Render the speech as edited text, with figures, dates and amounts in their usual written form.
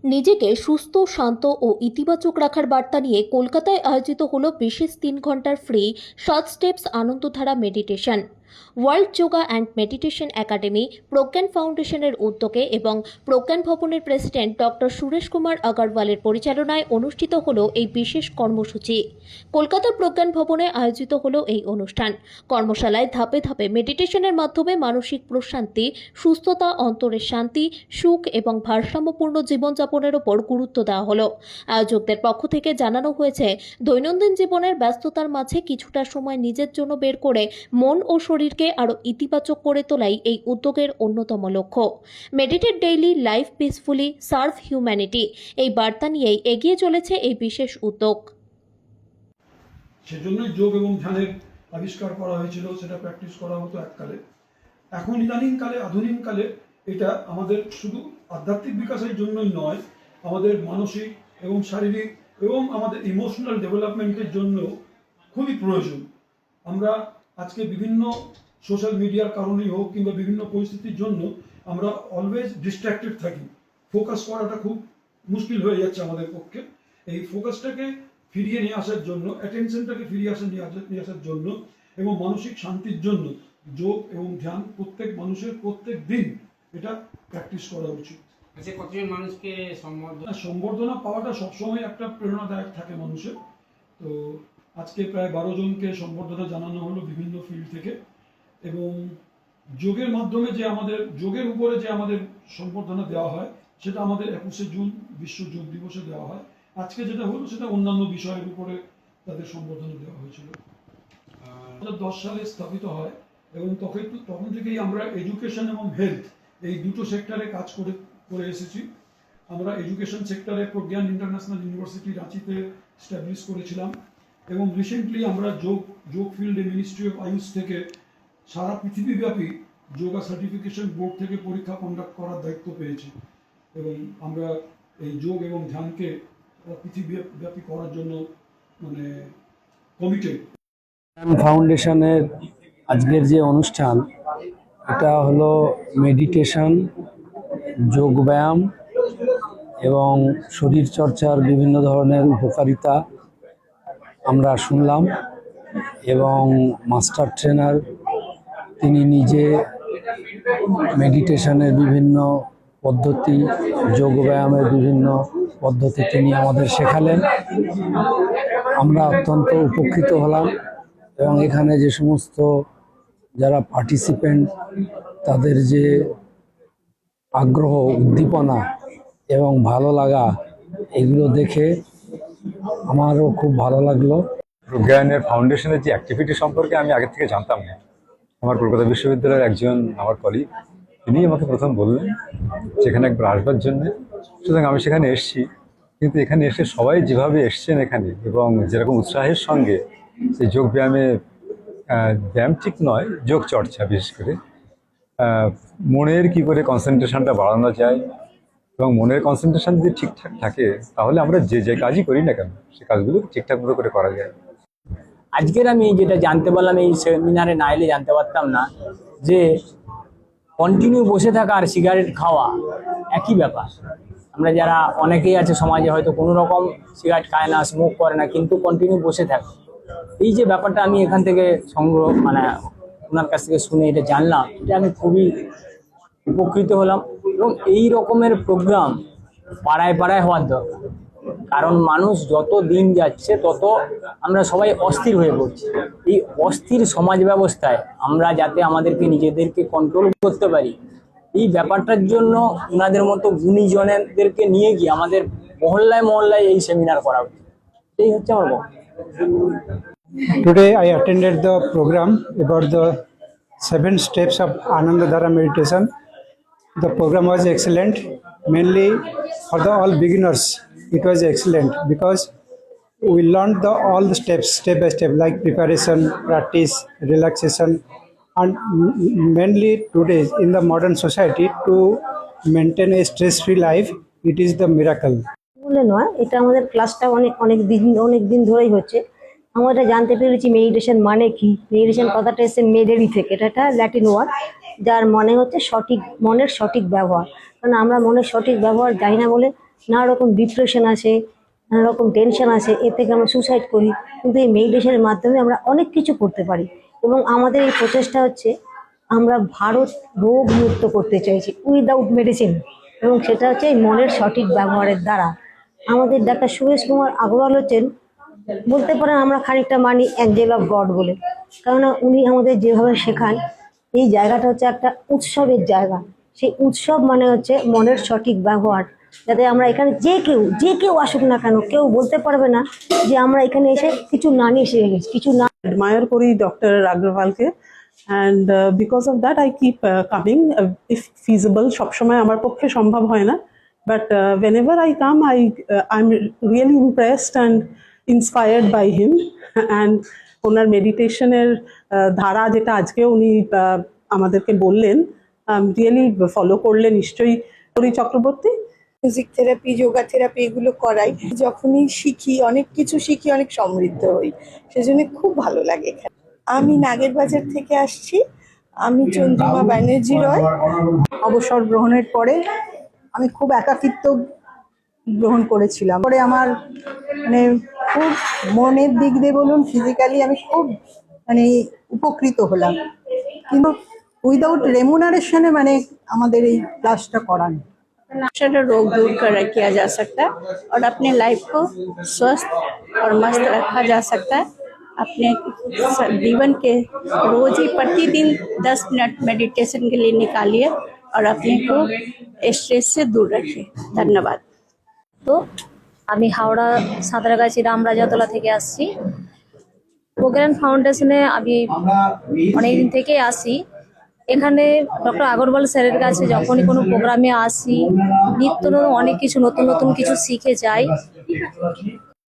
নিজেকে সুস্থ, শান্ত ও ইতিবাচক রাখার বার্তা নিয়ে কলকাতায় আয়োজিত হলো বিশেষ 3 ঘন্টার free 7 steps Anandadhara meditation. World yoga and meditation academy, Pragyan ফাউন্ডেশনের উদ্যোগে এবং প্রজ্ঞান ভবনের প্রেসিডেন্ট ডক্টর সুরেশ কুমার আগরওয়ালের পরিচালনায় অনুষ্ঠিত হলো এই বিশেষ কর্মসূচি। কলকাতার প্রজ্ঞান ভবনে আয়োজিত হলো এই অনুষ্ঠান। কর্মশালায় ধাপে ধাপে মেডিটেশনের মাধ্যমে মানসিক প্রশান্তি, সুস্থতা, অন্তরের শান্তি, সুখ এবং ভারসাম্যপূর্ণ জীবনযাপনের ওপর গুরুত্ব দেওয়া হলো। আয়োজকদের পক্ষ থেকে জানানো হয়েছে, দৈনন্দিন জীবনের ব্যস্ততার মাঝে কিছুটা সময় নিজের জন্য বের করে মন ও শরীরকে আরও ইতিবাচক করে তোলাই এই উদ্যোগের অন্যতম লক্ষ্য। Meditate daily, life peacefully, serve humanity, এই বার্তা নিয়েই এগিয়ে চলেছে এই বিশেষ উদ্যোগ। সেজন্যই যোগ এবং ধ্যানের আবিষ্কার করা হয়েছিল, সেটা প্র্যাকটিস করা হতো এককালে। এখন ইদানিং কালে, আধুনিক কালে এটা আমাদের শুধু আধ্যাত্মিক বিকাশের জন্যই নয়, আমাদের মানসিক এবং শারীরিক এবং আমাদের ইমোশনাল ডেভেলপমেন্টের জন্য খুবই প্রয়োজন। আমরা আজকে বিভিন্ন সোশ্যাল মিডিয়ার কারণেই হোক কিংবা বিভিন্ন পরিস্থিতির জন্য আমরা অলওয়েজ ডিস্ট্র্যাক্টেড থাকি, ফোকাস করাটা খুব মুশকিল হয়ে যাচ্ছে আমাদের পক্ষে। এই ফোকাসটাকে ফিরিয়ে নিয়ে আসার জন্য, অ্যাটেনশনটাকে ফিরিয়ে নিয়ে আসার জন্য এবং মানসিক শান্তির জন্য যোগ এবং ধ্যান প্রত্যেক মানুষের প্রত্যেক দিন এটা প্র্যাকটিস করা উচিত। আচ্ছা, কতজন মানুষকে সম্বর্ধনা পাওয়াটা সবসময় একটা প্রেরণাদায়ক থাকে মানুষের। তো আজকে প্রায় 12 জনকে সম্বর্ধনা জানানো হলো বিভিন্ন ফিল্ড থেকে, এবং যোগের মাধ্যমে যে আমাদের যোগের উপরে যে আমাদের সম্বর্ধনা দেওয়া হয় সেটা আমাদের 21শে জুন বিশ্ব যোগ দিবসে দেওয়া হয়। আজকে যেটা হলো সেটা অন্যান্য বিষয়ের উপরে তাদের সম্বর্ধনা দেওয়া হয়েছিল। 2010 সালে স্থাপিত হয় এবং তখন থেকেই আমরা এডুকেশন এবং হেলথ এই দুটো সেক্টরে কাজ করে এসেছি। আমরা এডুকেশন সেক্টরে প্রজ্ঞান ইন্টারন্যাশনাল ইউনিভার্সিটি রাঁচিতে স্ট্যাবলিশ করেছিলাম, এবং রিসেন্টলি আমরা যোগ ফিল্ডে মিনিস্ট্রি অফ আয়ুষ থেকে সারা পৃথিবীব্যাপী যোগা সার্টিফিকেশন বোর্ড থেকে পরীক্ষা কন্ডাক্ট করার দায়িত্ব পেয়েছি, এবং আমরা এই যোগ এবং ধ্যানকে পৃথিবীব্যাপী করার জন্য কমিটেড। ফাউন্ডেশনের আজকের যে অনুষ্ঠান, এটা হলো মেডিটেশন, যোগব্যায়াম এবং শরীরচর্চার বিভিন্ন ধরনের উপকারিতা আমরা শুনলাম, এবং মাস্টার ট্রেনার তিনি নিজে মেডিটেশনের বিভিন্ন পদ্ধতি, যোগব্যায়ামের বিভিন্ন পদ্ধতি তিনি আমাদের শেখালেন। আমরা অত্যন্ত উপকৃত হলাম, এবং এখানে যে সমস্ত যারা পার্টিসিপেন্ট তাদের যে আগ্রহ, উদ্দীপনা এবং ভালো লাগা, এগুলো দেখে আমারও খুব ভালো লাগলো। প্রজ্ঞানের ফাউন্ডেশনের যে অ্যাক্টিভিটি সম্পর্কে আমি আগে থেকে জানতাম না। আমার কলকাতা বিশ্ববিদ্যালয়ের একজন আমার কলিগ, তিনি আমাকে প্রথম বললেন সেখানে একবার আসবার জন্যে। সুতরাং আমি সেখানে এসেছি, কিন্তু এখানে এসে সবাই যেভাবে এসছেন এখানে এবং যেরকম উৎসাহের সঙ্গে সেই যোগ ব্যায়ামে, ব্যায়াম ঠিক নয়, যোগ চর্চা, বিশেষ করে মনের কি করে কনসেন্ট্রেশনটা বাড়ানো যায়, এবং মনের কনসেন্ট্রেশন যদি ঠিকঠাক থাকে তাহলে আমরা যে কাজই করি না কেন সে কাজগুলো ঠিকঠাক মতো করে করা যায়। আজকের আমি যেটা জানতে পারলাম, এই সেমিনারে না এলে জানতে পারতাম না, যে কন্টিনিউ বসে থাকা আর সিগারেট খাওয়া একই ব্যাপার। আমরা যারা অনেকেই আছে সমাজে হয়তো কোনো রকম সিগারেট খায় না, স্মোক করে না, কিন্তু কন্টিনিউ বসে থাকে। এই যে ব্যাপারটা আমি এখান থেকে সংগ্রহ ওনার কাছ থেকে শুনে এটা জানলাম, এটা আমি খুবই উপকৃত হলাম। এবং এই রকমের প্রোগ্রাম পাড়ায় পাড়ায় হওয়ার দরকার, কারণ মানুষ যত দিন যাচ্ছে তত আমরা সবাই অস্থির হয়ে পড়ছি। এই অস্থির সমাজ ব্যবস্থায় আমরা যাতে আমাদেরকে নিজেদেরকে কন্ট্রোল করতে পারি, এই ব্যাপারটার জন্য ওনাদের মতো গুণীজনদেরকে নিয়ে গিয়ে আমাদের মহল্লায় মহল্লায় এই সেমিনার করা উচিত। এই হচ্ছে আমার বক্তব্য। Today I attended the program about the 7 steps of Anandadhara meditation. The program was excellent, mainly for all beginners. It was excellent because we learned all the steps step by step, like preparation, practice, relaxation, and mainly today in the modern society to maintain a stress-free life, it is the miracle. বলে নয়, এটা আমাদের ক্লাসটা অনেক দিন ধরেই হচ্ছে। আমরা এটা জানতে পেরেছি মেডিটেশন মানে কি। মেডিটেশন কথাটা এসে মেডেরি থেকে, এটা একটা ল্যাটিন ওয়ার্ড, যার মানে হচ্ছে মনের সঠিক ব্যবহার। কারণ আমরা মনের সঠিক ব্যবহার জানি না বলে নানা রকম ডিপ্রেশন আসে, নানা রকম টেনশন আসে, এর থেকে আমরা সুসাইড করি। কিন্তু এই মেডিটেশনের মাধ্যমে আমরা অনেক কিছু করতে পারি। এবং আমাদের এই প্রচেষ্টা হচ্ছে আমরা ভারত রোগ মুক্ত করতে চাইছি উইদাউট মেডিসিন, এবং সেটা হচ্ছে এই মনের সঠিক ব্যবহারের দ্বারা। আমাদের ডাক্তার সুরেশ কুমার আগরওয়াল হচ্ছেন, বলতে পারেন আমরা খানিকটা মানি অ্যাঞ্জেল অফ গড বলে, কেননা উনি আমাদের যেভাবে শেখান, এই জায়গাটা হচ্ছে একটা উৎসবের জায়গা। সেই উৎসব মানে হচ্ছে মনের সঠিক ব্যবহার, যাতে আমরা এখানে যে কেউ আসুক না কেন, কেউ বলতে পারবে না যে আমরা এখানে এসে কিছু না নিয়ে এসে গেছি, কিছু না। admire করি ডক্টর আগরওয়ালকে, and because of that I keep coming if feasible. সবসময় আমার পক্ষে সম্ভব হয় না, but whenever I come I'm really impressed and inspired by him and ওনার মেডিটেশনের ধারা যেটা আজকে উনি আমাদেরকে বললেন, রিয়েলি ফলো করলে নিশ্চয়ই। Hari Chakraborty music therapy, yoga therapy এগুলো করাই। যখনই শিখি, অনেক কিছু শিখি, অনেক সমৃদ্ধ হই, সেজন্য খুব ভালো লাগে এখানে। আমি নাগেরবাজার থেকে আসছি, আমি চন্দ্রিমা ব্যানার্জি রয়। অবসর গ্রহণের পরে আমি খুব একাকিত্ব গ্রহণ করেছিলাম। পরে আমার মানে খুব মনের দিক দিয়ে বলুন, ফিজিক্যালি আমি খুব মানে উপকৃত হলাম, কিন্তু উইদাউট রেমুনারেশনে মানে আমাদের এই ক্লাসটা করান। सारा रोग दूर किया जा सकता है और अपने लाइफ को स्वस्थ और मस्त रखा जा सकता है। अपने जीवन के रोज ही प्रतिदिन 10 मिनट मेडिटेशन के लिए निकालिए और अपने को स्ट्रेस से दूर रखिए। धन्यवाद। তো আমি হাওড়া সাঁতরাগাছি রামরাজাতলা থেকে আসছি। প্রজ্ঞান ফাউন্ডেশনে আমি অনেকদিন থেকে আসি। এখানে ডক্টর আগরওয়াল স্যারের কাছে যখনই কোনো প্রোগ্রামে আসি, নিত্য অনেক কিছু নতুন নতুন কিছু শিখে যাই।